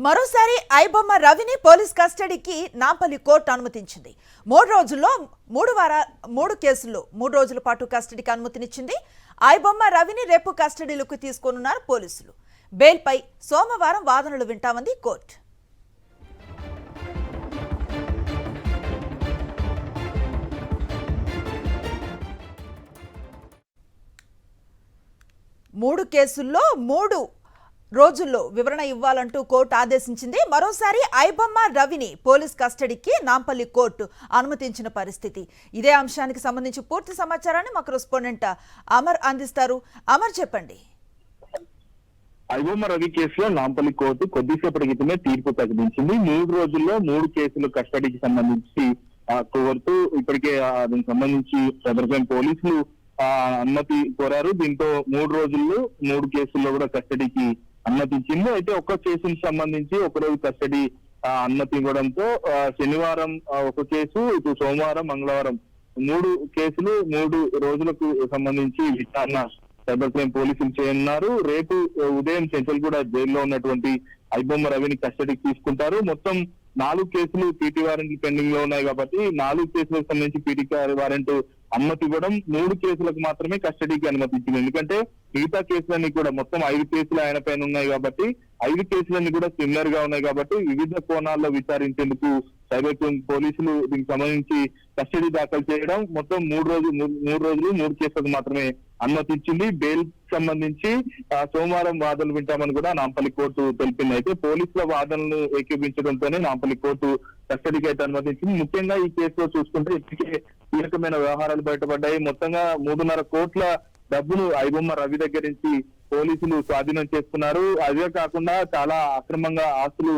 మరోసారి ఐబొమ్మ రవిని పోలీస్ కస్టడీకి నాంపల్లి కోర్టు అనుమతించింది. 3 కేసుల్లో 3 రోజుల పాటు కస్టడీకి అనుమతినిచ్చింది. ఐబొమ్మ రవిని రేపు కస్టడీలోకి తీసుకోనున్నారు పోలీసులు. బెయిల్పై సోమవారం వాదనలు వింటామంది కోర్టు. మూడు కేసుల్లో 3 రోజుల్లో వివరణ ఇవ్వాలంటూ కోర్టు ఆదేశించింది. మరోసారి ఐబొమ్మ రవిని పోలీస్ కస్టడీకి నాంపల్లి కోర్టు అనుమతించిన పరిస్థితి. ఇదే అంశానికి సంబంధించి పూర్తి సమాచారాన్ని మా కరెస్పాండెంట్ అమర్ అందిస్తారు. అమర్, చెప్పండి. ఐబొమ్మ రవి కేసులో నాంపల్లి కోర్టు కొద్దిసేపటి క్రితమే తీర్పు ప్రకటించింది. 3 రోజుల్లో 3 కేసులు కస్టడీకి సంబంధించి కోర్టు ఇప్పటికే దానికి సంబంధించి సదరపైన పోలీసులు అనుమతి కోరారు. దీంతో 3 రోజుల్లో 3 కేసుల్లో కూడా కస్టడీకి అనుమతించింది. అయితే ఒక్క కేసుకు సంబంధించి ఒక రోజు కస్టడీ అనుమతి ఇవ్వడంతో శనివారం ఒక కేసు, ఇటు సోమవారం, మంగళవారం 3 కేసులు 3 రోజులకు సంబంధించి విచారణ సైబర్ క్రైమ్ పోలీసులు చేయనున్నారు. రేపు ఉదయం చెంచల్గూడ జైల్లో ఉన్నటువంటి ఐబొమ్మ రవిని కస్టడీకి తీసుకుంటారు. మొత్తం 4 కేసులు పీటీ వారెంట్లు పెండింగ్ లో ఉన్నాయి కాబట్టి 4 కేసులకు సంబంధించి పీటీ వారెంట్ అనుమతి ఇవ్వడం, 3 కేసులకు మాత్రమే కస్టడీకి అనుమతించింది. ఎందుకంటే మిగతా కేసులన్నీ కూడా మొత్తం 5 కేసులు ఆయన పైన ఉన్నాయి కాబట్టి 5 కేసులన్నీ కూడా సిమిలర్ గా ఉన్నాయి కాబట్టి వివిధ కోణాల్లో విచారించేందుకు సైబర్ క్రైమ్ పోలీసులు దీనికి సంబంధించి కస్టడీ దాఖలు చేయడం, మొత్తం 3 రోజులు 3 కేసులకు మాత్రమే అనుమతించింది. బెయిల్ సంబంధించి సోమవారం వాదనలు వింటామని కూడా నాంపల్లి కోర్టు తెలిపింది. అయితే పోలీసుల వాదనలు ఏకీపించడంతోనే నాంపల్లి కోర్టు కస్టడీకి అయితే అనుమతించింది. ముఖ్యంగా ఈ కేసులో చూసుకుంటే ఇప్పటికే కీలకమైన వ్యవహారాలు బయటపడ్డాయి. మొత్తంగా 3.5 కోట్ల డబ్బులు ఐబొమ్మ రవి దగ్గర నుంచి పోలీసులు స్వాధీనం చేసుకున్నారు. అదే కాకుండా చాలా అక్రమంగా ఆస్తులు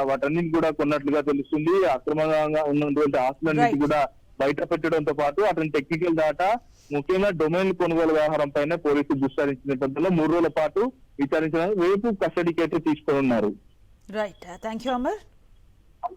వాటన్నింటి కూడా కొన్నట్లుగా తెలుస్తుంది. అక్రమంగా ఉన్నటువంటి ఆస్తులన్నింటి కూడా బయట పెట్టడంతో పాటు అతని టెక్నికల్ డేటా, ముఖ్యంగా డొమైన్ కొనుగోలు వ్యవహారం పైన పోలీసులు దృష్టి సారించిన నేపథ్యంలో 3 రోజుల పాటు విచారించడానికి రేపు కస్టడీకి అయితే తీసుకోనున్నారు. Right, thank you Amar.